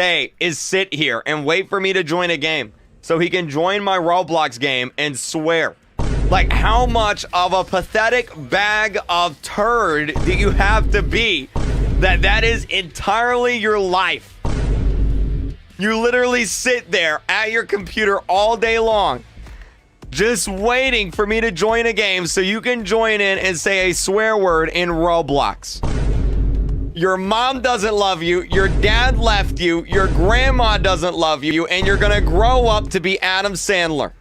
say is sit here and wait for me to join a game so he can join my Roblox game and swear. Like, how much of a pathetic bag of turd do you have to be that is entirely your life? You literally sit there at your computer all day long just waiting for me to join a game so you can join in and say a swear word in Roblox. Your mom doesn't love you, your dad left you, your grandma doesn't love you, and you're gonna grow up to be Adam Sandler.